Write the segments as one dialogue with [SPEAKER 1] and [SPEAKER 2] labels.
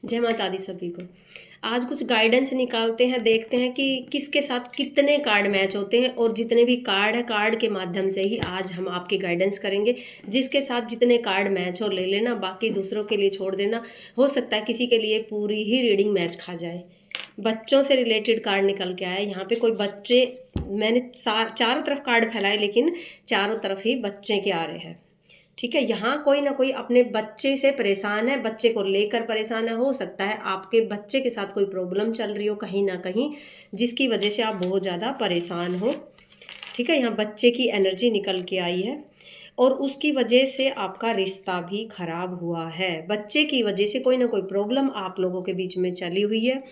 [SPEAKER 1] जय माता दी सभी को। आज कुछ गाइडेंस निकालते हैं, देखते हैं कि किसके साथ कितने कार्ड मैच होते हैं, और जितने भी कार्ड है कार्ड के माध्यम से ही आज हम आपकी गाइडेंस करेंगे। जिसके साथ जितने कार्ड मैच हो ले लेना, बाकी दूसरों के लिए छोड़ देना। हो सकता है किसी के लिए पूरी ही रीडिंग मैच खा जाए। बच्चों से रिलेटेड कार्ड निकल के आया। यहाँ पे कोई बच्चे, मैंने चारों तरफ कार्ड फैलाए लेकिन चारों तरफ ही बच्चे के आ रहे हैं। ठीक है, यहाँ कोई ना कोई अपने बच्चे से परेशान है, बच्चे को लेकर परेशान है। हो सकता है आपके बच्चे के साथ कोई प्रॉब्लम चल रही हो कहीं ना कहीं, जिसकी वजह से आप बहुत ज़्यादा परेशान हो। ठीक है, यहाँ बच्चे की एनर्जी निकल के आई है और उसकी वजह से आपका रिश्ता भी खराब हुआ है। बच्चे की वजह से कोई ना कोई प्रॉब्लम आप लोगों के बीच में चली हुई है।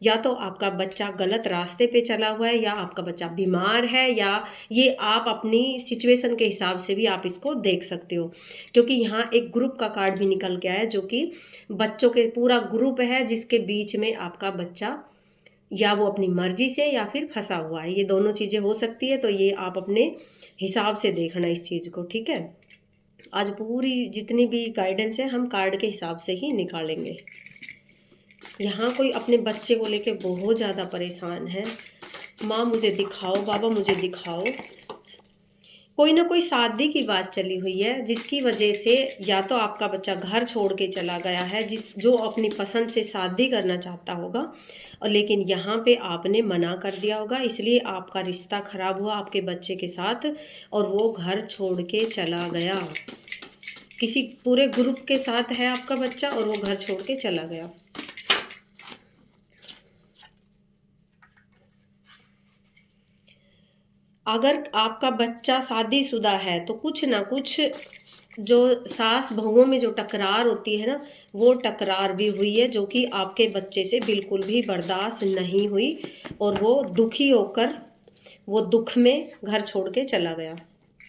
[SPEAKER 1] या तो आपका बच्चा गलत रास्ते पे चला हुआ है, या आपका बच्चा बीमार है, या ये आप अपनी सिचुएशन के हिसाब से भी आप इसको देख सकते हो। क्योंकि यहाँ एक ग्रुप का कार्ड भी निकल के आया है, जो कि बच्चों के पूरा ग्रुप है, जिसके बीच में आपका बच्चा या वो अपनी मर्जी से या फिर फंसा हुआ है। ये दोनों चीज़ें हो सकती है, तो ये आप अपने हिसाब से देखना इस चीज़ को। ठीक है, आज पूरी जितनी भी गाइडेंस है हम कार्ड के हिसाब से ही निकालेंगे। यहाँ कोई अपने बच्चे को लेके बहुत ज़्यादा परेशान है। माँ मुझे दिखाओ, बाबा मुझे दिखाओ। कोई ना कोई शादी की बात चली हुई है, जिसकी वजह से या तो आपका बच्चा घर छोड़ के चला गया है, जो अपनी पसंद से शादी करना चाहता होगा, और लेकिन यहाँ पे आपने मना कर दिया होगा, इसलिए आपका रिश्ता खराब हुआ आपके बच्चे के साथ और वो घर छोड़ के चला गया। किसी पूरे ग्रुप के साथ है आपका बच्चा और वो घर छोड़ के चला गया। अगर आपका बच्चा शादीशुदा है तो कुछ ना कुछ जो सास बहुओं में जो टकरार होती है ना, वो टकरार भी हुई है, जो कि आपके बच्चे से बिल्कुल भी बर्दाश्त नहीं हुई और वो दुखी होकर वो दुख में घर छोड़ के चला गया।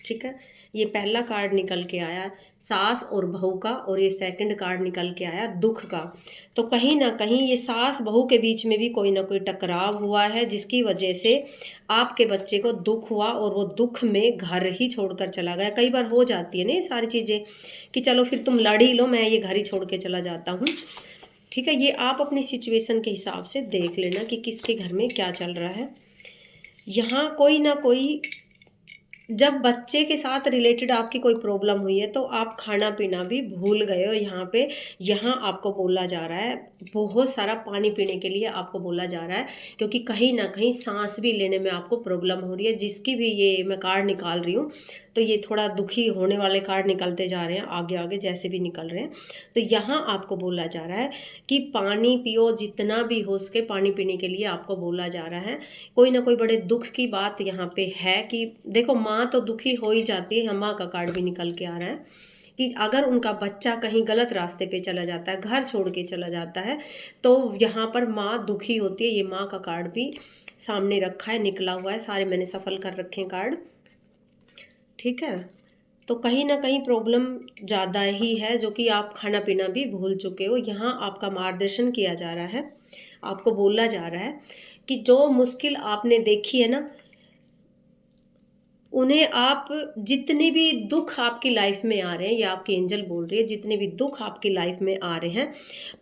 [SPEAKER 1] ठीक है, ये पहला कार्ड निकल के आया सास और बहू का, और ये सेकंड कार्ड निकल के आया दुख का। तो कहीं ना कहीं ये सास बहू के बीच में भी कोई ना कोई टकराव हुआ है, जिसकी वजह से आपके बच्चे को दुख हुआ और वो दुख में घर ही छोड़कर चला गया। कई बार हो जाती है ना ये सारी चीज़ें कि चलो फिर तुम लड़ ही लो, मैं ये घर ही छोड़ के चला जाता हूँ। ठीक है, ये आप अपनी सिचुएशन के हिसाब से देख लेना कि किसके घर में क्या चल रहा है। यहाँ कोई ना कोई, जब बच्चे के साथ रिलेटेड आपकी कोई प्रॉब्लम हुई है तो आप खाना पीना भी भूल गए हो। यहाँ आपको बोला जा रहा है बहुत सारा पानी पीने के लिए आपको बोला जा रहा है, क्योंकि कहीं ना कहीं सांस भी लेने में आपको प्रॉब्लम हो रही है। जिसकी भी ये मैं कार्ड निकाल रही हूँ तो ये थोड़ा दुखी होने वाले कार्ड निकलते जा रहे हैं, आगे आगे जैसे भी निकल रहे हैं। तो यहाँ आपको बोला जा रहा है कि पानी पियो, जितना भी हो सके पानी पीने के लिए आपको बोला जा रहा है। कोई ना कोई बड़े दुख की बात यहाँ पे है कि देखो, माँ तो दुखी हो ही जाती है। माँ का कार्ड भी निकल के आ रहा है कि अगर उनका बच्चा कहीं गलत रास्ते पे चला जाता है, घर छोड़ के चला जाता है, तो यहाँ पर माँ दुखी होती है। ये माँ का कार्ड भी सामने रखा है, निकला हुआ है, सारे मैंने सफल कर रखे हैं कार्ड। ठीक है, तो कहीं ना कहीं प्रॉब्लम ज़्यादा ही है, जो कि आप खाना पीना भी भूल चुके हो। यहाँ आपका मार्गदर्शन किया जा रहा है, आपको बोला जा रहा है कि जो मुश्किल आपने देखी है ना, उन्हें आप, जितने भी दुख आपकी लाइफ में आ रहे हैं, या आपकी एंजल बोल रही है जितने भी दुख आपकी लाइफ में आ रहे हैं,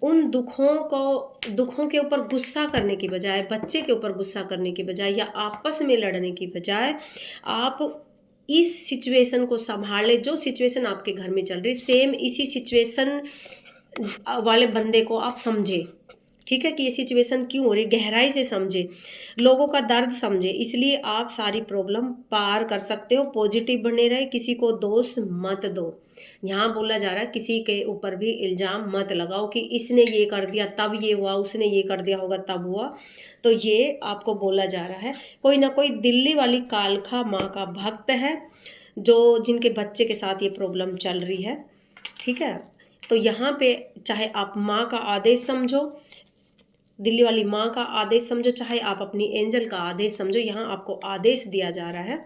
[SPEAKER 1] उन दुखों के ऊपर गुस्सा करने की बजाय, बच्चे के ऊपर गुस्सा करने की बजाय, या आपस में लड़ने की बजाय, आप इस सिचुएशन को संभाले। जो सिचुएशन आपके घर में चल रही, सेम इसी सिचुएशन वाले बंदे को आप समझे। ठीक है, कि ये सिचुएशन क्यों हो रही, गहराई से समझे, लोगों का दर्द समझे, इसलिए आप सारी प्रॉब्लम पार कर सकते हो। पॉजिटिव बने रहे, किसी को दोष मत दो। यहाँ बोला जा रहा है किसी के ऊपर भी इल्जाम मत लगाओ कि इसने ये कर दिया तब ये हुआ, उसने ये कर दिया होगा तब हुआ। तो ये आपको बोला जा रहा है कोई ना कोई दिल्ली वाली कालखा माँ का भक्त है, जो जिनके बच्चे के साथ ये प्रॉब्लम चल रही है। ठीक है, तो यहाँ पे चाहे आप माँ का आदेश समझो, दिल्ली वाली माँ का आदेश समझो, चाहे आप अपनी एंजल का आदेश समझो, यहाँ आपको आदेश दिया जा रहा है।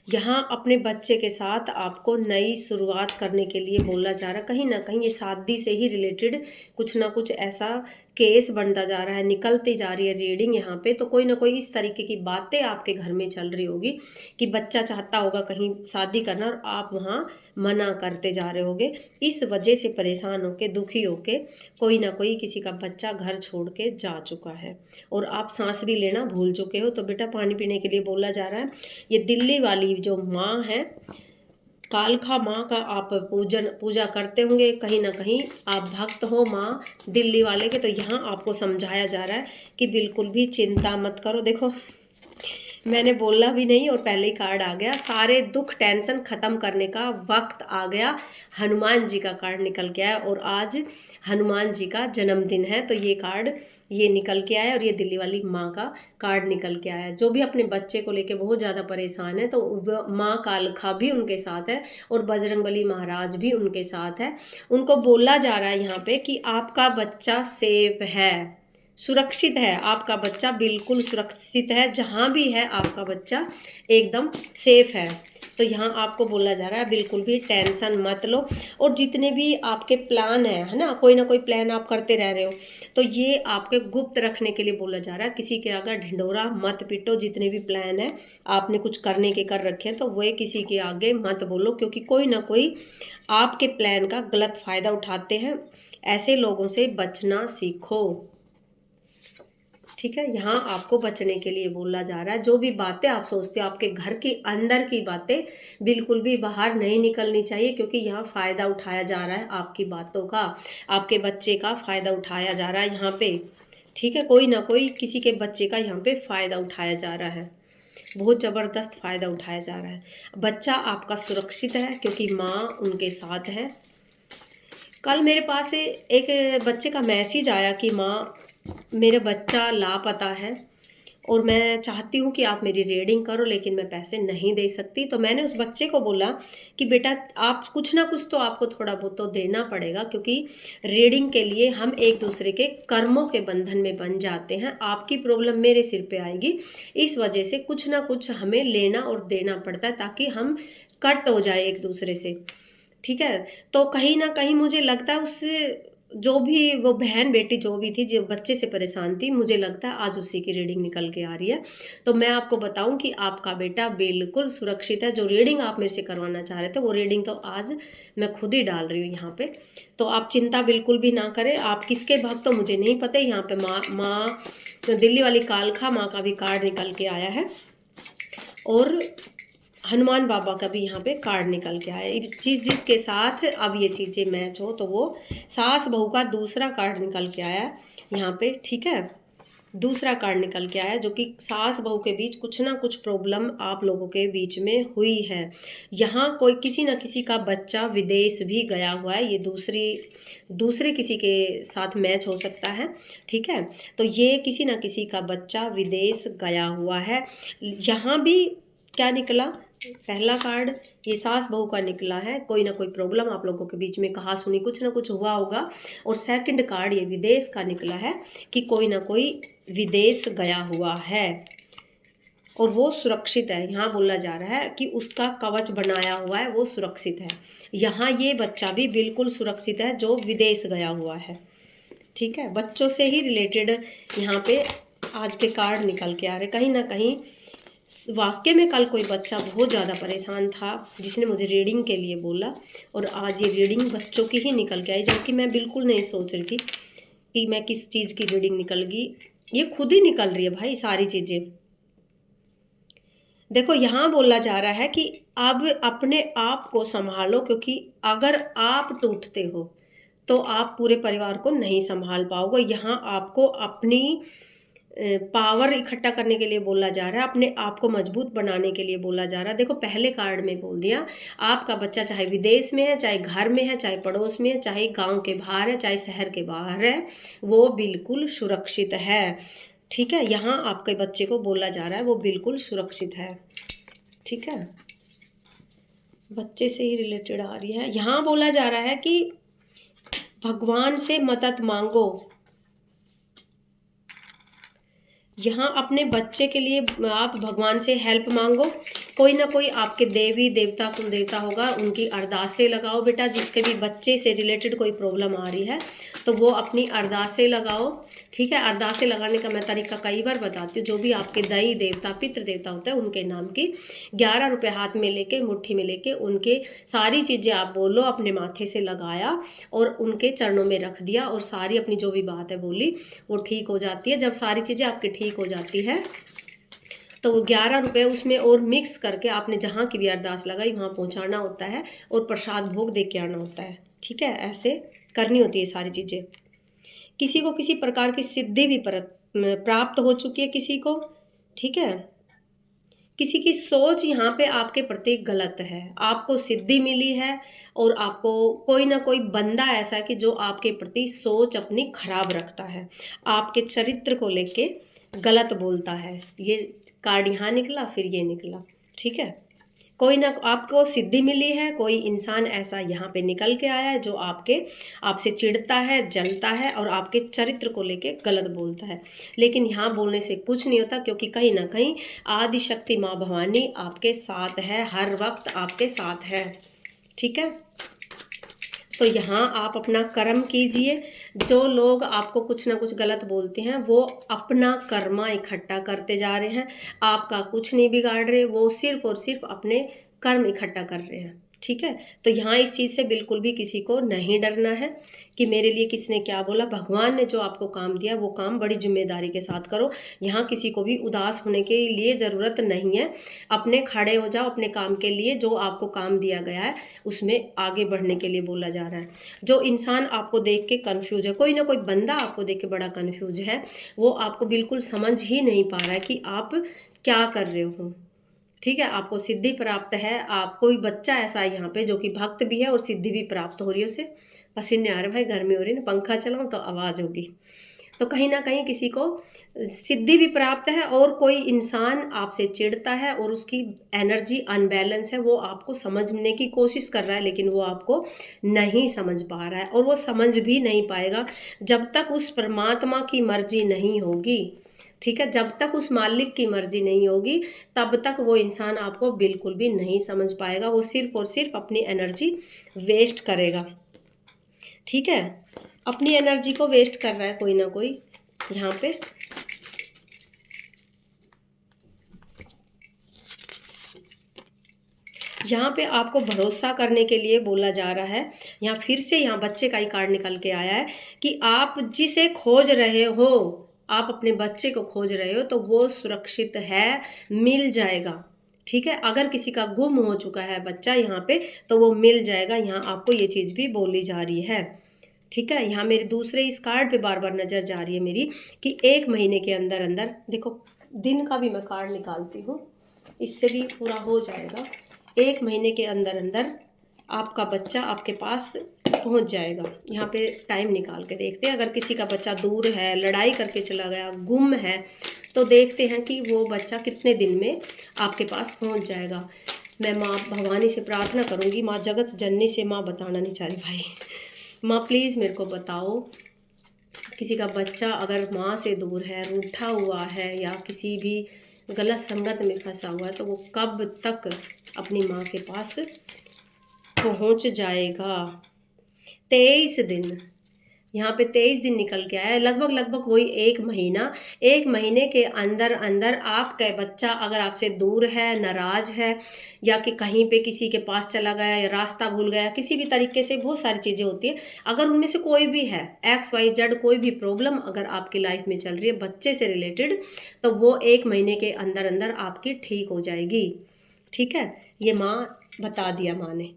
[SPEAKER 1] यहाँ अपने बच्चे के साथ आपको नई शुरुआत करने के लिए बोला जा रहा है। कहीं ना कहीं ये शादी से ही रिलेटेड कुछ ना कुछ ऐसा केस बनता जा रहा है, निकलती जा रही है रीडिंग यहाँ पे, तो कोई ना कोई इस तरीके की बातें आपके घर में चल रही होगी कि बच्चा चाहता होगा कहीं शादी करना और आप वहाँ मना करते जा रहे होगे। इस वजह से परेशान होके, दुखी होके कोई ना कोई किसी का बच्चा घर छोड़ के जा चुका है और आप सांस भी लेना भूल चुके हो। तो बेटा पानी पीने के लिए बोला जा रहा है। ये दिल्ली वाली जो माँ है, कालखा माँ का आप पूजा करते होंगे, कहीं ना कहीं आप भक्त हो माँ दिल्ली वाले के। तो यहाँ आपको समझाया जा रहा है कि बिल्कुल भी चिंता मत करो। देखो मैंने बोला भी नहीं और पहले ही कार्ड आ गया। सारे दुख टेंशन ख़त्म करने का वक्त आ गया। हनुमान जी का कार्ड निकल के आया और आज हनुमान जी का जन्मदिन है, तो ये कार्ड ये निकल के आया और ये दिल्ली वाली माँ का कार्ड निकल के आया। जो भी अपने बच्चे को लेके बहुत ज़्यादा परेशान है, तो माँ कालखा भी उनके साथ है और बजरंगबली महाराज भी उनके साथ है। उनको बोला जा रहा है यहाँ पे कि आपका बच्चा सेफ है, सुरक्षित है, आपका बच्चा बिल्कुल सुरक्षित है, जहाँ भी है आपका बच्चा एकदम सेफ है। तो यहाँ आपको बोला जा रहा है बिल्कुल भी टेंशन मत लो। और जितने भी आपके प्लान है ना, कोई ना कोई प्लान आप करते रह रहे हो, तो ये आपके गुप्त रखने के लिए बोला जा रहा है। किसी के आगे ढिंढोरा मत पीटो। जितने भी प्लान है आपने कुछ करने के कर रखे हैं, तो वह किसी के आगे मत बोलो, क्योंकि कोई ना कोई आपके प्लान का गलत फ़ायदा उठाते हैं। ऐसे लोगों से बचना सीखो, ठीक है। यहाँ आपको बचने के लिए बोला जा रहा है। जो भी बातें आप सोचते हो, आपके घर के अंदर की बातें बिल्कुल भी बाहर नहीं निकलनी चाहिए, क्योंकि यहाँ फ़ायदा उठाया जा रहा है आपकी बातों का, आपके बच्चे का फ़ायदा उठाया जा रहा है यहाँ पे, ठीक है। कोई ना कोई किसी के बच्चे का यहाँ पे फ़ायदा उठाया जा रहा है, बहुत ज़बरदस्त फ़ायदा उठाया जा रहा है। बच्चा आपका सुरक्षित है क्योंकि माँ उनके साथ है। कल मेरे पास एक बच्चे का मैसेज आया कि माँ मेरा बच्चा लापता है और मैं चाहती हूँ कि आप मेरी रीडिंग करो, लेकिन मैं पैसे नहीं दे सकती। तो मैंने उस बच्चे को बोला कि बेटा आप कुछ ना कुछ तो आपको थोड़ा बहुत तो देना पड़ेगा, क्योंकि रीडिंग के लिए हम एक दूसरे के कर्मों के बंधन में बन जाते हैं। आपकी प्रॉब्लम मेरे सिर पे आएगी, इस वजह से कुछ ना कुछ हमें लेना और देना पड़ता है ताकि हम कट हो जाए एक दूसरे से, ठीक है। तो कहीं ना कहीं मुझे लगता है उस जो भी वो बहन बेटी जो भी थी, जो बच्चे से परेशान थी, मुझे लगता है आज उसी की रीडिंग निकल के आ रही है। तो मैं आपको बताऊं कि आपका बेटा बिल्कुल सुरक्षित है। जो रीडिंग आप मेरे से करवाना चाह रहे थे, वो रीडिंग तो आज मैं खुद ही डाल रही हूँ यहाँ पे। तो आप चिंता बिल्कुल भी ना करें। आप किसके भक्त तो मुझे नहीं पता। यहाँ पे माँ दिल्ली वाली कालखा माँ का भी कार्ड निकल के आया है और हनुमान बाबा का भी यहाँ पे कार्ड निकल के आया। चीज़ जिसके साथ अब ये चीज़ें मैच हो, तो वो सास बहू का दूसरा कार्ड निकल के आया यहाँ पे, ठीक है। दूसरा कार्ड निकल के आया जो कि सास बहू के बीच कुछ ना कुछ प्रॉब्लम आप लोगों के बीच में हुई है। यहाँ कोई किसी न किसी का बच्चा विदेश भी गया हुआ है। ये दूसरे किसी के साथ मैच हो सकता है, ठीक है। तो ये किसी न किसी का बच्चा विदेश गया हुआ है। यहाँ भी क्या निकला, पहला कार्ड ये सास बहू का निकला है। कोई ना कोई प्रॉब्लम आप लोगों के बीच में कहा सुनी कुछ ना कुछ हुआ होगा। और सेकंड कार्ड ये विदेश का निकला है कि कोई ना कोई विदेश गया हुआ है और वो सुरक्षित है। यहाँ बोला जा रहा है कि उसका कवच बनाया हुआ है, वो सुरक्षित है। यहाँ ये बच्चा भी बिल्कुल सुरक्षित है जो विदेश गया हुआ है, ठीक है। बच्चों से ही रिलेटेड यहाँ पे आज के कार्ड निकल के आ रहे। कहीं ना कहीं वाकई में कल कोई बच्चा बहुत ज़्यादा परेशान था जिसने मुझे रीडिंग के लिए बोला, और आज ये रीडिंग बच्चों की ही निकल के आई, जबकि मैं बिल्कुल नहीं सोच रही थी कि मैं किस चीज़ की रीडिंग निकल गई। ये खुद ही निकल रही है भाई सारी चीज़ें। देखो यहाँ बोला जा रहा है कि अब अपने आप को संभालो, क्योंकि अगर आप टूटते हो तो आप पूरे परिवार को नहीं संभाल पाओगे। यहाँ आपको अपनी पावर इकट्ठा करने के लिए बोला जा रहा है, अपने आप को मजबूत बनाने के लिए बोला जा रहा है। देखो पहले कार्ड में बोल दिया आपका बच्चा चाहे विदेश में है, चाहे घर में है, चाहे पड़ोस में है, चाहे गांव के बाहर है, चाहे शहर के बाहर है, वो बिल्कुल सुरक्षित है, ठीक है। यहाँ आपके बच्चे को बोला जा रहा है वो बिल्कुल सुरक्षित है, ठीक है। बच्चे से ही रिलेटेड आ रही है। यहाँ बोला जा रहा है कि भगवान से मदद मांगो। यहाँ अपने बच्चे के लिए आप भगवान से हेल्प मांगो कोई ना कोई आपके देवी देवता कुल देवता होगा, उनकी अरदासें लगाओ बेटा। जिसके भी बच्चे से रिलेटेड कोई प्रॉब्लम आ रही है तो वो अपनी अरदासें लगाओ, ठीक है। अरदासें लगाने का मैं तरीका कई बार बताती हूँ। जो भी आपके दई देवता पितृ देवता होता है उनके नाम की 11 रुपये हाथ में लेके, मुट्ठी में लेके, उनके सारी चीज़ें आप बोलो, अपने माथे से लगाया और उनके चरणों में रख दिया और सारी अपनी जो भी बात है बोली, वो ठीक हो जाती है। जब सारी चीज़ें आपकी ठीक हो जाती है तो वो 11 रुपये उसमें और मिक्स करके आपने जहाँ की भी अरदास लगाई वहाँ पहुँचाना होता है और प्रसाद भोग दे के आना होता है, ठीक है। ऐसे करनी होती है सारी चीज़ें। किसी को किसी प्रकार की सिद्धि भी प्राप्त हो चुकी है किसी को, ठीक है। किसी की सोच यहाँ पे आपके प्रति गलत है, आपको सिद्धि मिली है और आपको कोई ना कोई बंदा ऐसा है कि जो आपके प्रति सोच अपनी खराब रखता है, आपके चरित्र को लेके गलत बोलता है। ये कार्ड यहाँ निकला, फिर ये निकला, ठीक है। कोई ना आपको सिद्धि मिली है, कोई इंसान ऐसा यहाँ पे निकल के आया है जो आपसे चिढ़ता है, जलता है और आपके चरित्र को लेके गलत बोलता है। लेकिन यहाँ बोलने से कुछ नहीं होता, क्योंकि कहीं ना कहीं आदि शक्ति माँ भवानी आपके साथ है, हर वक्त आपके साथ है, ठीक है। तो यहाँ आप अपना कर्म कीजिए। जो लोग आपको कुछ ना कुछ गलत बोलते हैं वो अपना कर्मा इकट्ठा करते जा रहे हैं, आपका कुछ नहीं बिगाड़ रहे, वो सिर्फ और सिर्फ अपने कर्म इकट्ठा कर रहे हैं, ठीक है। तो यहाँ इस चीज़ से बिल्कुल भी किसी को नहीं डरना है कि मेरे लिए किसने क्या बोला। भगवान ने जो आपको काम दिया वो काम बड़ी जिम्मेदारी के साथ करो। यहाँ किसी को भी उदास होने के लिए ज़रूरत नहीं है। अपने खड़े हो जाओ अपने काम के लिए, जो आपको काम दिया गया है उसमें आगे बढ़ने के लिए बोला जा रहा है। जो इंसान आपको देख के कन्फ्यूज है, कोई ना कोई बंदा आपको देख के बड़ा कन्फ्यूज है, वो आपको बिल्कुल समझ ही नहीं पा रहा है कि आप क्या कर रहे हो, ठीक है। आपको सिद्धि प्राप्त है। आप कोई बच्चा ऐसा है यहाँ पे जो कि भक्त भी है और सिद्धि भी प्राप्त हो रही है उसे। पसीने आ रहे भाई, गर्मी हो रही है ना, पंखा चलाऊं तो आवाज़ होगी। तो कहीं ना कहीं किसी को सिद्धि भी प्राप्त है और कोई इंसान आपसे चिढ़ता है और उसकी एनर्जी अनबैलेंस है, वो आपको समझने की कोशिश कर रहा है लेकिन वो आपको नहीं समझ पा रहा है और वो समझ भी नहीं पाएगा जब तक उस परमात्मा की मर्जी नहीं होगी, ठीक है। जब तक उस मालिक की मर्जी नहीं होगी तब तक वो इंसान आपको बिल्कुल भी नहीं समझ पाएगा। वो सिर्फ और सिर्फ अपनी एनर्जी वेस्ट करेगा, ठीक है। अपनी एनर्जी को वेस्ट कर रहा है कोई ना कोई यहाँ पे। यहाँ पे आपको भरोसा करने के लिए बोला जा रहा है। यहाँ फिर से यहाँ बच्चे का ही कार्ड निकल के आया है कि आप जिसे खोज रहे हो, आप अपने बच्चे को खोज रहे हो तो वो सुरक्षित है, मिल जाएगा, ठीक है। अगर किसी का गुम हो चुका है बच्चा यहाँ पे तो वो मिल जाएगा। यहाँ आपको ये चीज़ भी बोली जा रही है, ठीक है। यहाँ मेरे दूसरे इस कार्ड पे बार बार नज़र जा रही है मेरी कि 1 महीने के अंदर अंदर, देखो दिन का भी मैं कार्ड निकालती हूँ, इससे भी पूरा हो जाएगा। 1 महीने के अंदर अंदर आपका बच्चा आपके पास पहुंच जाएगा। यहाँ पे टाइम निकाल के देखते हैं। अगर किसी का बच्चा दूर है, लड़ाई करके चला गया, गुम है, तो देखते हैं कि वो बच्चा कितने दिन में आपके पास पहुंच जाएगा। मैं माँ भवानी से प्रार्थना करूँगी, माँ जगत जननी से, माँ बताना नहीं चाह रही भाई, माँ प्लीज़ मेरे को बताओ किसी का बच्चा अगर माँ से दूर है, रूठा हुआ है या किसी भी गलत संगत में फंसा हुआ है तो वो कब तक अपनी माँ के पास पहुँच जाएगा। 23 दिन, यहाँ पे 23 दिन निकल के आया है, लगभग वही 1 महीना। 1 महीने के अंदर अंदर आपका बच्चा अगर आपसे दूर है, नाराज है या कि कहीं पे किसी के पास चला गया या रास्ता भूल गया, किसी भी तरीके से बहुत सारी चीज़ें होती है। अगर उनमें से कोई भी है, XYZ कोई भी प्रॉब्लम अगर आपकी लाइफ में चल रही है बच्चे से रिलेटेड, तो वो 1 महीने के अंदर अंदर आपकी ठीक हो जाएगी, ठीक है। ये माँ बता दिया, माँ ने,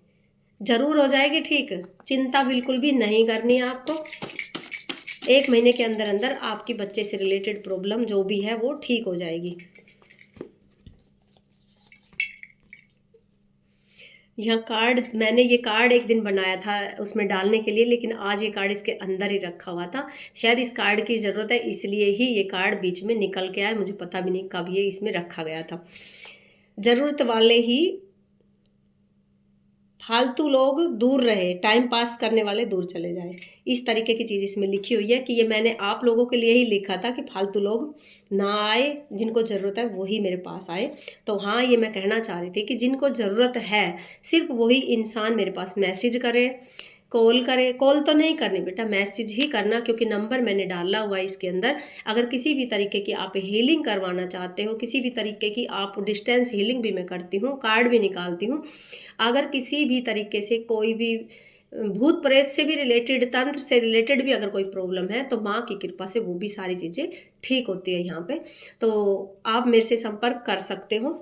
[SPEAKER 1] जरूर हो जाएगी ठीक, चिंता बिल्कुल भी नहीं करनी है आपको। 1 महीने के अंदर अंदर आपकी बच्चे से रिलेटेड प्रॉब्लम जो भी है वो ठीक हो जाएगी। यह कार्ड मैंने ये कार्ड एक दिन बनाया था उसमें डालने के लिए, लेकिन आज ये कार्ड इसके अंदर ही रखा हुआ था। शायद इस कार्ड की ज़रूरत है इसलिए ही ये कार्ड बीच में निकल के आया, मुझे पता भी नहीं कब ये इसमें रखा गया था। ज़रूरत वाले ही फालतू लोग दूर रहे, टाइम पास करने वाले दूर चले जाए, इस तरीके की चीज़ इसमें लिखी हुई है कि ये मैंने आप लोगों के लिए ही लिखा था कि फालतू लोग ना आए, जिनको ज़रूरत है वही मेरे पास आए। तो हाँ, ये मैं कहना चाह रही थी कि जिनको ज़रूरत है सिर्फ वही इंसान मेरे पास मैसेज करे, कॉल करे। कॉल तो नहीं करनी बेटा, मैसेज ही करना, क्योंकि नंबर मैंने डाला हुआ है इसके अंदर। अगर किसी भी तरीके की आप हीलिंग करवाना चाहते हो, किसी भी तरीके की आप डिस्टेंस हीलिंग भी मैं करती हूँ, कार्ड भी निकालती हूँ। अगर किसी भी तरीके से कोई भी भूत प्रेत से भी रिलेटेड, तंत्र से रिलेटेड भी अगर कोई प्रॉब्लम है, तो माँ की कृपा से वो भी सारी चीज़ें ठीक होती है यहाँ पे। तो आप मेरे से संपर्क कर सकते हो,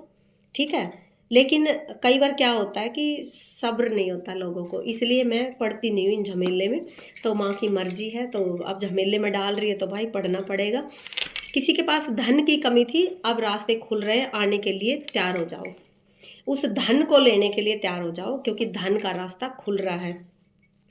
[SPEAKER 1] ठीक है। लेकिन कई बार क्या होता है कि सब्र नहीं होता लोगों को, इसलिए मैं पढ़ती नहीं हूँ इन झमेले में। तो माँ की मर्जी है, तो अब झमेले में डाल रही है तो भाई पढ़ना पड़ेगा। किसी के पास धन की कमी थी, अब रास्ते खुल रहे हैं, आने के लिए तैयार हो जाओ, उस धन को लेने के लिए तैयार हो जाओ, क्योंकि धन का रास्ता खुल रहा है।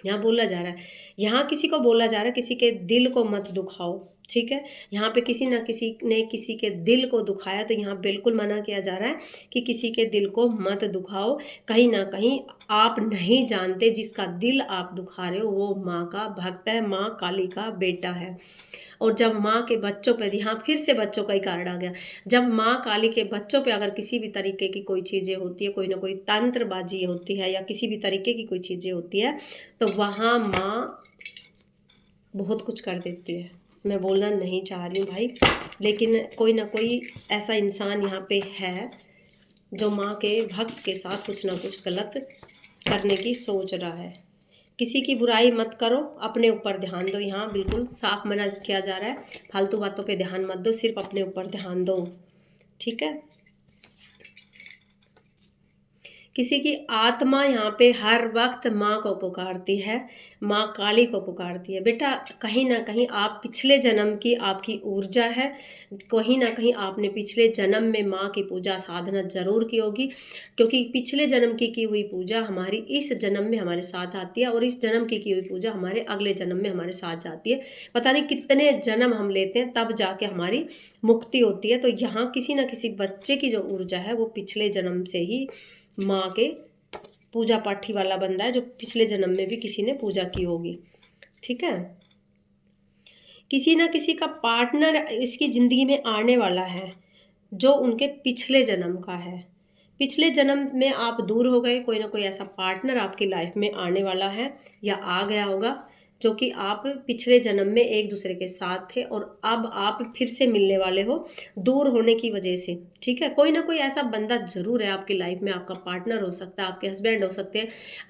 [SPEAKER 1] यहाँ बोला जा रहा है, यहाँ किसी को बोला जा रहा है किसी के दिल को मत दुखाओ, ठीक है। यहाँ पे किसी ना किसी ने किसी के दिल को दुखाया, तो यहाँ बिल्कुल मना किया जा रहा है कि किसी के दिल को मत दुखाओ। कहीं ना कहीं आप नहीं जानते जिसका दिल आप दुखा रहे हो वो माँ का भक्त है, माँ काली का बेटा है। और जब माँ के बच्चों पे, यहाँ फिर से बच्चों का ही कार्ड आ गया, जब माँ काली के बच्चों पे अगर किसी भी तरीके की कोई चीज़ें होती है, कोई ना कोई तंत्रबाजी होती है या किसी भी तरीके की कोई चीज़ें होती है, तो वहाँ माँ बहुत कुछ कर देती है। मैं बोलना नहीं चाह रही हूँ भाई, लेकिन कोई ना कोई ऐसा इंसान यहाँ पे है जो माँ के भक्त के साथ कुछ ना कुछ गलत करने की सोच रहा है। किसी की बुराई मत करो, अपने ऊपर ध्यान दो। यहाँ बिल्कुल साफ मना किया जा रहा है, फालतू बातों पे ध्यान मत दो, सिर्फ अपने ऊपर ध्यान दो, ठीक है। किसी की आत्मा यहाँ पे हर वक्त माँ को पुकारती है, माँ काली को पुकारती है। बेटा कहीं ना कहीं आप पिछले जन्म की आपकी ऊर्जा है, कहीं ना कहीं आपने पिछले जन्म में माँ की पूजा साधना जरूर की होगी, क्योंकि पिछले जन्म की हुई पूजा हमारी इस जन्म में हमारे साथ आती है, और इस जन्म की हुई पूजा हमारे अगले जन्म में हमारे साथ जाती है। पता नहीं कितने जन्म हम लेते हैं तब जाके हमारी मुक्ति होती है। तो यहाँ किसी ना किसी बच्चे की जो ऊर्जा है वो पिछले जन्म से ही माँ के पूजा पाठी वाला बंदा है, जो पिछले जन्म में भी किसी ने पूजा की होगी, ठीक है। किसी ना किसी का पार्टनर इसकी ज़िंदगी में आने वाला है जो उनके पिछले जन्म का है। पिछले जन्म में आप दूर हो गए, कोई ना कोई ऐसा पार्टनर आपकी लाइफ में आने वाला है या आ गया होगा, जो कि आप पिछले जन्म में एक दूसरे के साथ थे और अब आप फिर से मिलने वाले हो दूर होने की वजह से, ठीक है। कोई ना कोई ऐसा बंदा जरूर है आपकी लाइफ में, आपका पार्टनर हो सकता है, आपके हस्बैंड हो सकते हैं,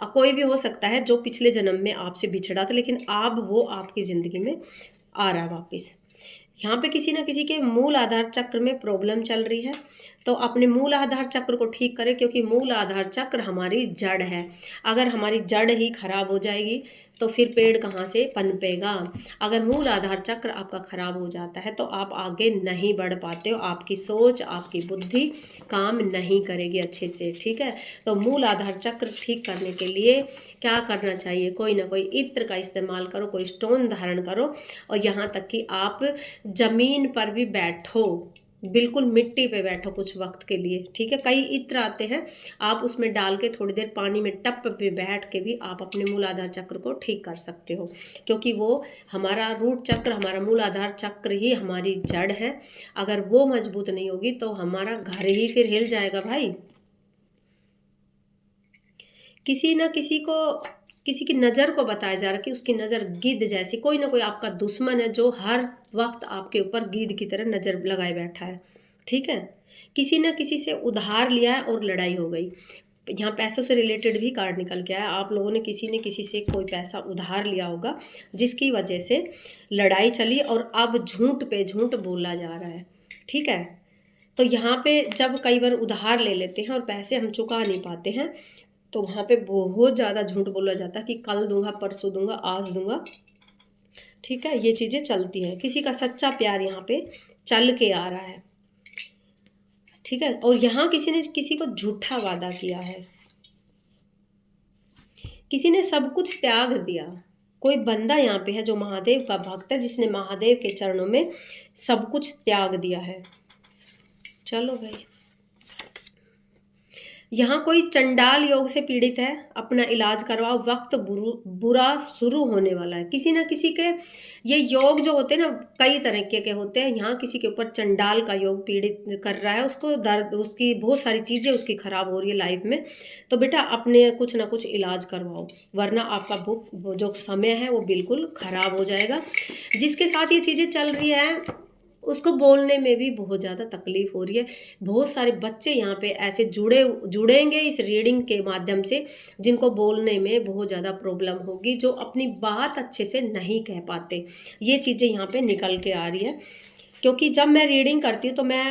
[SPEAKER 1] कोई भी हो सकता है जो पिछले जन्म में आपसे बिछड़ा था, लेकिन अब वो आपकी ज़िंदगी में आ रहा है वापस। यहाँ पे किसी ना किसी के मूल आधार चक्र में प्रॉब्लम चल रही है, तो अपने मूल आधार चक्र को ठीक करें, क्योंकि मूल आधार चक्र हमारी जड़ है। अगर हमारी जड़ ही खराब हो जाएगी तो फिर पेड़ कहाँ से पनपेगा। अगर मूल आधार चक्र आपका खराब हो जाता है तो आप आगे नहीं बढ़ पाते हो, आपकी सोच आपकी बुद्धि काम नहीं करेगी अच्छे से, ठीक है। तो मूल आधार चक्र ठीक करने के लिए क्या करना चाहिए, कोई ना कोई इत्र का इस्तेमाल करो, कोई स्टोन धारण करो, और यहाँ तक कि आप जमीन पर भी बैठो, बिल्कुल मिट्टी पे बैठो कुछ वक्त के लिए, ठीक है। कई इत्र आते हैं, आप उसमें डाल के थोड़ी देर पानी में टप पे बैठ के भी आप अपने मूलाधार चक्र को ठीक कर सकते हो, क्योंकि वो हमारा रूट चक्र, हमारा मूलाधार चक्र ही हमारी जड़ है। अगर वो मजबूत नहीं होगी तो हमारा घर ही फिर हिल जाएगा भाई। किसी न किसी को, किसी की नज़र को बताया जा रहा है कि उसकी नज़र गिद्ध जैसी, कोई ना कोई आपका दुश्मन है जो हर वक्त आपके ऊपर गिद्ध की तरह नज़र लगाए बैठा है, ठीक है। किसी न किसी से उधार लिया है और लड़ाई हो गई। यहाँ पैसों से रिलेटेड भी कार्ड निकल के आया, आप लोगों ने किसी ने किसी से कोई पैसा उधार लिया होगा जिसकी वजह से लड़ाई चली और अब झूठ पे झूठ बोला जा रहा है, ठीक है। तो यहाँ पे जब कई बार उधार ले लेते हैं और पैसे हम चुका नहीं पाते हैं, तो वहाँ पे बहुत ज़्यादा झूठ बोला जाता है कि कल दूंगा, परसों दूंगा, आज दूंगा, ठीक है। ये चीज़ें चलती हैं। किसी का सच्चा प्यार यहाँ पे चल के आ रहा है, ठीक है। और यहाँ किसी ने किसी को झूठा वादा किया है, किसी ने सब कुछ त्याग दिया। कोई बंदा यहाँ पे है जो महादेव का भक्त है, जिसने महादेव के चरणों में सब कुछ त्याग दिया है। चलो भाई, यहाँ कोई चंडाल योग से पीड़ित है, अपना इलाज करवाओ, वक्त बुरा शुरू होने वाला है। किसी ना किसी के ये योग जो होते हैं ना, कई तरीके के होते हैं। यहाँ किसी के ऊपर चंडाल का योग पीड़ित कर रहा है, उसको दर्द, उसकी बहुत सारी चीज़ें उसकी खराब हो रही है लाइफ में। तो बेटा अपने कुछ ना कुछ इलाज करवाओ, वरना आपका वो जो समय है वो बिल्कुल खराब हो जाएगा। जिसके साथ ये चीज़ें चल रही है उसको बोलने में भी बहुत ज़्यादा तकलीफ हो रही है। बहुत सारे बच्चे यहाँ पे ऐसे जुड़ेंगे इस रीडिंग के माध्यम से, जिनको बोलने में बहुत ज़्यादा प्रॉब्लम होगी, जो अपनी बात अच्छे से नहीं कह पाते। ये चीज़ें यहाँ पे निकल के आ रही है। क्योंकि जब मैं रीडिंग करती हूँ तो मैं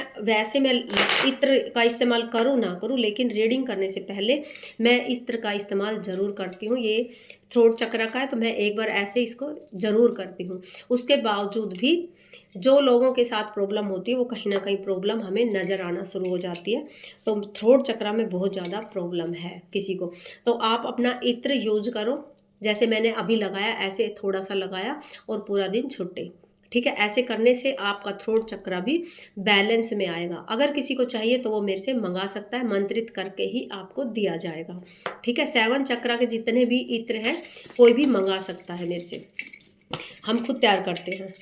[SPEAKER 1] इत्र का इस्तेमाल करूँ ना करूँ, लेकिन रीडिंग करने से पहले मैं इत्र का इस्तेमाल ज़रूर करती हूँ। ये थ्रोट चक्र का है तो मैं एक बार ऐसे इसको ज़रूर करती हूँ। उसके बावजूद भी जो लोगों के साथ प्रॉब्लम होती है वो कहीं ना कहीं प्रॉब्लम हमें नज़र आना शुरू हो जाती है। तो थ्रोट चक्र में बहुत ज़्यादा प्रॉब्लम है किसी को, तो आप अपना इत्र यूज करो। जैसे मैंने अभी लगाया ऐसे थोड़ा सा लगाया और पूरा दिन छुट्टे। ठीक है, ऐसे करने से आपका थ्रोट चक्र भी बैलेंस में आएगा। अगर किसी को चाहिए तो वो मेरे से मंगा सकता है, मंत्रित करके ही आपको दिया जाएगा। ठीक है, 7 चक्र के जितने भी इत्र हैं कोई भी मंगा सकता है मेरे से, हम खुद तैयार करते हैं।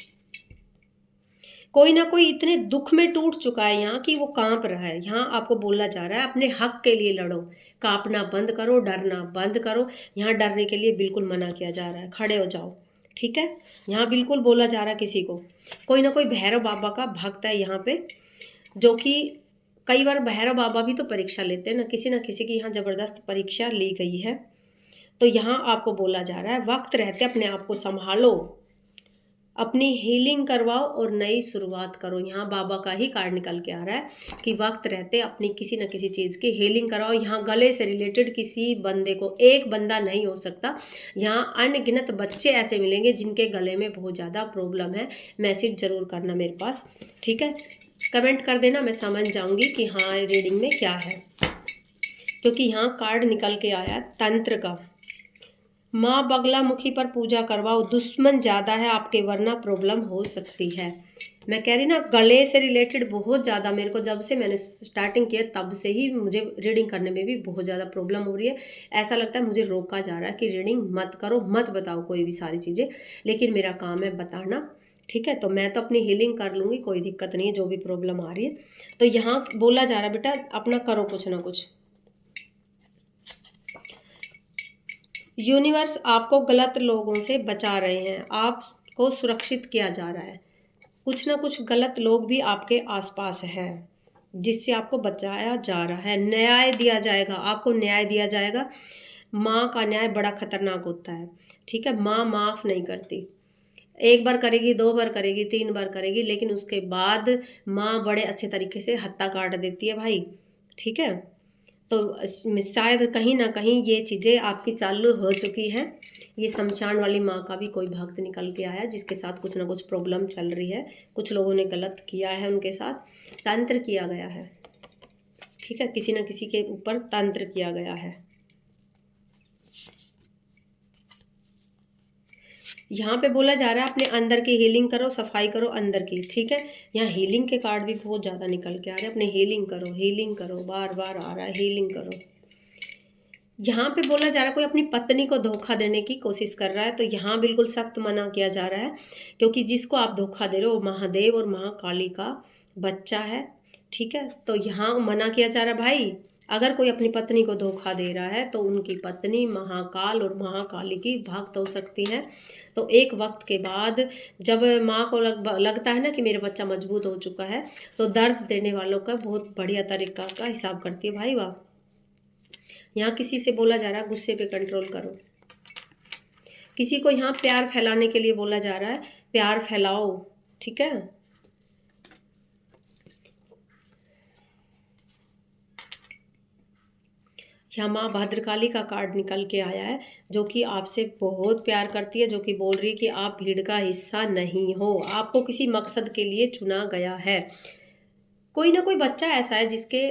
[SPEAKER 1] कोई ना कोई इतने दुख में टूट चुका है यहाँ कि वो कांप रहा है। यहाँ आपको बोला जा रहा है अपने हक के लिए लड़ो, कांपना बंद करो, डरना बंद करो। यहाँ डरने के लिए बिल्कुल मना किया जा रहा है, खड़े हो जाओ। ठीक है, यहाँ बिल्कुल बोला जा रहा है किसी को, कोई ना कोई भैरव बाबा का भक्त है यहाँ पे, जो कि कई बार भैरव बाबा भी तो परीक्षा लेते हैं ना किसी की यहाँ ज़बरदस्त परीक्षा ली गई है। तो यहाँ आपको बोला जा रहा है वक्त रहते अपने आप को संभालो, अपनी हीलिंग करवाओ और नई शुरुआत करो। यहाँ बाबा का ही कार्ड निकल के आ रहा है कि वक्त रहते अपनी किसी न किसी चीज़ की हीलिंग कराओ। यहाँ गले से रिलेटेड किसी बंदे को, एक बंदा नहीं हो सकता, यहाँ अनगिनत बच्चे ऐसे मिलेंगे जिनके गले में बहुत ज़्यादा प्रॉब्लम है। मैसेज ज़रूर करना मेरे पास, ठीक है, कमेंट कर देना, मैं समझ जाऊँगी कि हाँ रीडिंग में क्या है। क्योंकि यहाँ कार्ड निकल के आया तंत्र का। माँ बगलामुखी पर पूजा करवाओ, दुश्मन ज़्यादा है आपके वरना प्रॉब्लम हो सकती है। मैं कह रही ना गले से रिलेटेड बहुत ज़्यादा, मेरे को जब से मैंने स्टार्टिंग किया तब से ही मुझे रीडिंग करने में भी बहुत ज़्यादा प्रॉब्लम हो रही है। ऐसा लगता है मुझे रोका जा रहा है कि रीडिंग मत करो, मत बताओ कोई भी सारी चीज़ें, लेकिन मेरा काम है बताना। ठीक है, तो मैं तो अपनी हीलिंग कर लूँगी, कोई दिक्कत नहीं है, जो भी प्रॉब्लम आ रही है। तो यहाँ बोला जा रहा है बेटा अपना करो कुछ ना कुछ। यूनिवर्स आपको गलत लोगों से बचा रहे हैं, आपको सुरक्षित किया जा रहा है। कुछ ना कुछ गलत लोग भी आपके आसपास हैं जिससे आपको बचाया जा रहा है। न्याय दिया जाएगा, आपको न्याय दिया जाएगा। माँ का न्याय बड़ा खतरनाक होता है। ठीक है, माँ माफ़ नहीं करती, एक बार करेगी, 2 बार करेगी, 3 बार करेगी, लेकिन उसके बाद माँ बड़े अच्छे तरीके से हत्ता काट देती है भाई। ठीक है, तो शायद कहीं ना कहीं ये चीज़ें आपकी चालू हो चुकी हैं। ये शमशान वाली माँ का भी कोई भक्त निकल के आया जिसके साथ कुछ ना कुछ प्रॉब्लम चल रही है, कुछ लोगों ने गलत किया है, उनके साथ तंत्र किया गया है। ठीक है, किसी न किसी के ऊपर तंत्र किया गया है। यहाँ पे बोला जा रहा है अपने अंदर की हीलिंग करो, सफाई करो अंदर की। ठीक है, यहाँ हीलिंग के कार्ड भी बहुत ज़्यादा निकल के आ रहे हैं। अपने हीलिंग करो, बार बार आ रहा है हीलिंग करो। यहाँ पे बोला जा रहा है कोई अपनी पत्नी को धोखा देने की कोशिश कर रहा है, तो यहाँ बिल्कुल सख्त मना किया जा रहा है, क्योंकि जिसको आप धोखा दे रहे हो वो महादेव और महाकाली का बच्चा है। ठीक है, तो यहाँ मना किया जा रहा है भाई, अगर कोई अपनी पत्नी को धोखा दे रहा है तो उनकी पत्नी महाकाल और महाकाली की भक्त हो सकती है। तो एक वक्त के बाद जब माँ को लगता है ना कि मेरा बच्चा मजबूत हो चुका है, तो दर्द देने वालों का बहुत बढ़िया तरीका का हिसाब करती है भाई वाह। यहाँ किसी से बोला जा रहा है गुस्से पे कंट्रोल करो। किसी को यहाँ प्यार फैलाने के लिए बोला जा रहा है, प्यार फैलाओ। ठीक है, यहाँ माँ भद्रकाली का कार्ड निकल के आया है, जो कि आपसे बहुत प्यार करती है, जो कि बोल रही है कि आप भीड़ का हिस्सा नहीं हो, आपको किसी मकसद के लिए चुना गया है। कोई ना कोई बच्चा ऐसा है जिसके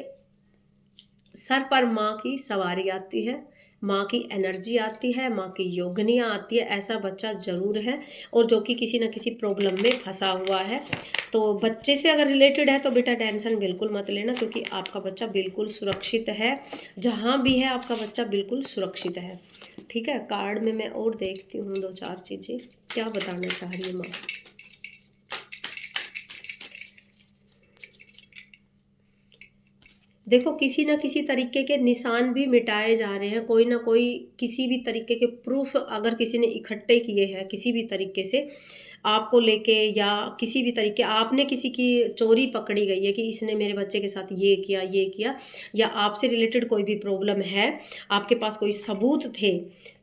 [SPEAKER 1] सर पर माँ की सवारी आती है, माँ की एनर्जी आती है, माँ की योगनियाँ आती है, ऐसा बच्चा ज़रूर है। और जो कि किसी न किसी प्रॉब्लम में फंसा हुआ है, तो बच्चे से अगर रिलेटेड है तो बेटा टेंशन बिल्कुल मत लेना, क्योंकि आपका बच्चा बिल्कुल सुरक्षित है। जहाँ भी है आपका बच्चा बिल्कुल सुरक्षित है। ठीक है, कार्ड में मैं और देखती हूँ 2-4 चीज़ें, क्या बताना चाह रही है माँ। देखो, किसी न किसी तरीके के निशान भी मिटाए जा रहे हैं, कोई ना कोई किसी भी तरीके के प्रूफ अगर किसी ने इकट्ठे किए हैं किसी भी तरीके से आपको लेके, या किसी भी तरीके आपने किसी की चोरी पकड़ी गई है कि इसने मेरे बच्चे के साथ ये किया, या आपसे रिलेटेड कोई भी प्रॉब्लम है, आपके पास कोई सबूत थे,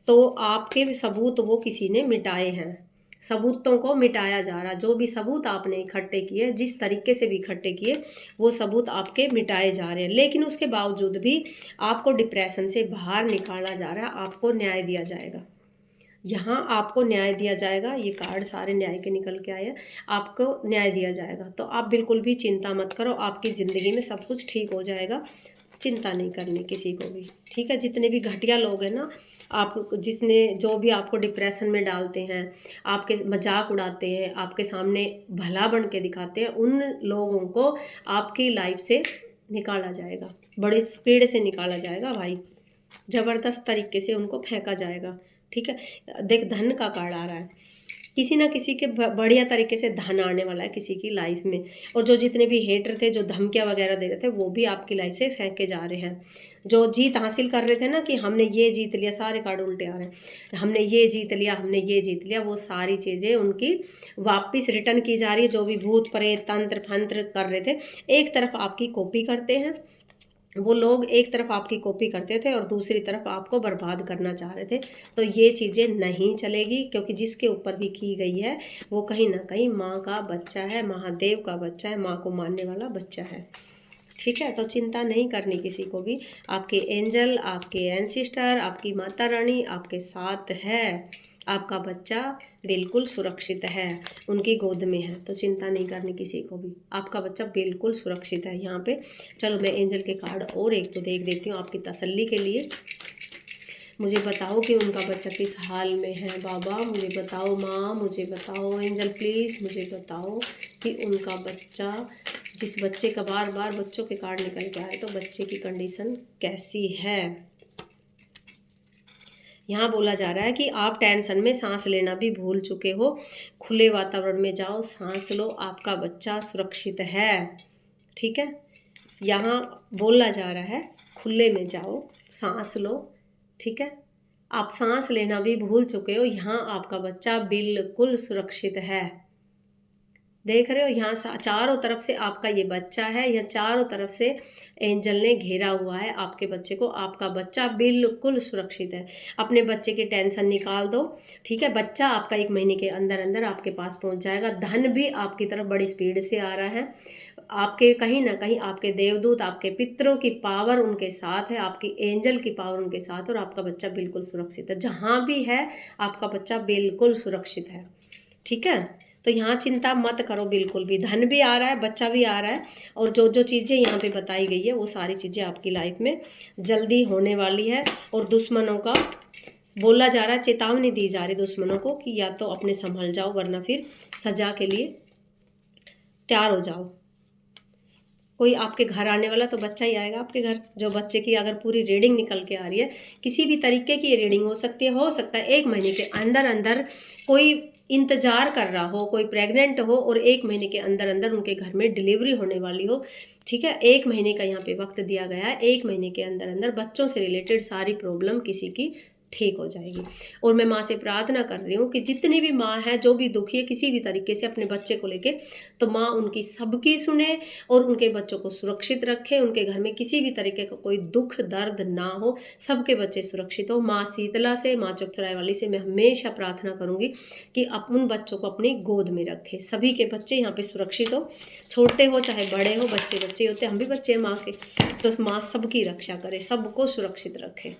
[SPEAKER 1] तो आपके सबूत वो किसी ने मिटाए हैं। सबूतों को मिटाया जा रहा, जो भी सबूत आपने इकट्ठे किए, जिस तरीके से भी इकट्ठे किए, वो सबूत आपके मिटाए जा रहे हैं। लेकिन उसके बावजूद भी आपको डिप्रेशन से बाहर निकाला जा रहा है, आपको न्याय दिया जाएगा। यहाँ आपको न्याय दिया जाएगा, ये कार्ड सारे न्याय के निकल के आए हैं, आपको न्याय दिया जाएगा। तो आप बिल्कुल भी चिंता मत करो, आपकी ज़िंदगी में सब कुछ ठीक हो जाएगा। चिंता नहीं करनी किसी को भी, ठीक है। जितने भी घटिया लोग हैं ना, आप जिसने जो भी आपको डिप्रेशन में डालते हैं, आपके मजाक उड़ाते हैं, आपके सामने भला बन के दिखाते हैं, उन लोगों को आपकी लाइफ से निकाला जाएगा, बड़ी स्पीड से निकाला जाएगा भाई, ज़बरदस्त तरीके से उनको फेंका जाएगा। ठीक है, देख धन का कार्ड आ रहा है, किसी ना किसी के बढ़िया तरीके से धन आने वाला है किसी की लाइफ में। और जो जितने भी हेटर थे, जो धमकियाँ वगैरह दे रहे थे, वो भी आपकी लाइफ से फेंके जा रहे हैं। जो जीत हासिल कर रहे थे ना कि हमने ये जीत लिया, सारे कार्ड उल्टे आ रहे हैं, हमने ये जीत लिया, हमने ये जीत लिया, वो सारी चीज़ें उनकी वापस रिटर्न की जा रही है। जो भी भूत प्रेत तंत्र फंत्र कर रहे थे, एक तरफ आपकी कॉपी करते हैं वो लोग, एक तरफ आपकी कॉपी करते थे और दूसरी तरफ आपको बर्बाद करना चाह रहे थे। तो ये चीज़ें नहीं चलेगी, क्योंकि जिसके ऊपर भी की गई है वो कहीं ना कहीं माँ का बच्चा है, महादेव का बच्चा है, माँ को मानने वाला बच्चा है। ठीक है, तो चिंता नहीं करनी किसी को भी, आपके एंजल, आपके एंसिस्टर, आपकी माता रानी आपके साथ है। आपका बच्चा बिल्कुल सुरक्षित है, उनकी गोद में है, तो चिंता नहीं करनी किसी को भी, आपका बच्चा बिल्कुल सुरक्षित है यहाँ पे। चलो मैं एंजल के कार्ड और एक तो देख देती हूँ आपकी तसल्ली के लिए। मुझे बताओ कि उनका बच्चा किस हाल में है बाबा, मुझे बताओ माँ, मुझे बताओ एंजल प्लीज़, मुझे बताओ कि उनका बच्चा, जिस बच्चे का बार बार बच्चों के कार्ड निकल के आए, तो बच्चे की कंडीशन कैसी है। यहाँ बोला जा रहा है कि आप टेंशन में सांस लेना भी भूल चुके हो, खुले वातावरण में जाओ, सांस लो, आपका बच्चा सुरक्षित है। ठीक है, यहाँ बोला जा रहा है खुले में जाओ, सांस लो। ठीक है, आप सांस लेना भी भूल चुके हो, यहाँ आपका बच्चा बिल्कुल सुरक्षित है। देख रहे हो, यहाँ चारों तरफ से आपका ये बच्चा है, यहाँ चारों तरफ से एंजल ने घेरा हुआ है आपके बच्चे को, आपका बच्चा बिल्कुल सुरक्षित है। अपने बच्चे की टेंशन निकाल दो। ठीक है, बच्चा आपका 1 महीने के अंदर अंदर आपके पास पहुंच जाएगा। धन भी आपकी तरफ बड़ी स्पीड से आ रहा है। आपके कहीं ना कहीं आपके देवदूत, आपके पितरों की पावर उनके साथ है, आपकी एंजल की पावर उनके साथ, और आपका बच्चा बिल्कुल सुरक्षित है। जहाँ भी है आपका बच्चा बिल्कुल सुरक्षित है। ठीक है, तो यहाँ चिंता मत करो बिल्कुल भी, धन भी आ रहा है, बच्चा भी आ रहा है, और जो जो चीज़ें यहाँ पे बताई गई है वो सारी चीज़ें आपकी लाइफ में जल्दी होने वाली है। और दुश्मनों का बोला जा रहा है, चेतावनी दी जा रही है दुश्मनों को कि या तो अपने संभल जाओ, वरना फिर सजा के लिए तैयार हो जाओ। कोई आपके घर आने वाला तो बच्चा ही आएगा आपके घर। जो बच्चे की अगर पूरी रीडिंग निकल के आ रही है, किसी भी तरीके की रीडिंग हो सकती है, हो सकता है 1 महीने के अंदर अंदर कोई इंतजार कर रहा हो, कोई प्रेग्नेंट हो और 1 महीने के अंदर अंदर उनके घर में डिलीवरी होने वाली हो। ठीक है, 1 महीने का यहाँ पे वक्त दिया गया है, 1 महीने के अंदर अंदर बच्चों से रिलेटेड सारी प्रॉब्लम किसी की ठीक हो जाएगी। और मैं माँ से प्रार्थना कर रही हूँ कि जितनी भी माँ है, जो भी दुखी है किसी भी तरीके से अपने बच्चे को लेके, तो माँ उनकी सबकी सुने और उनके बच्चों को सुरक्षित रखे, उनके घर में किसी भी तरीके का कोई दुख दर्द ना हो, सबके बच्चे सुरक्षित हो। माँ शीतला से, माँ चुपचुराए वाली से मैं हमेशा प्रार्थना करूँगी कि उन बच्चों को अपनी गोद में रखे। सभी के बच्चे यहाँ पे सुरक्षित हो, छोटे हो चाहे बड़े हो, बच्चे बच्चे होते, हम भी बच्चे हैं माँ के, तो माँ सबकी रक्षा करे, सबको सुरक्षित रखे।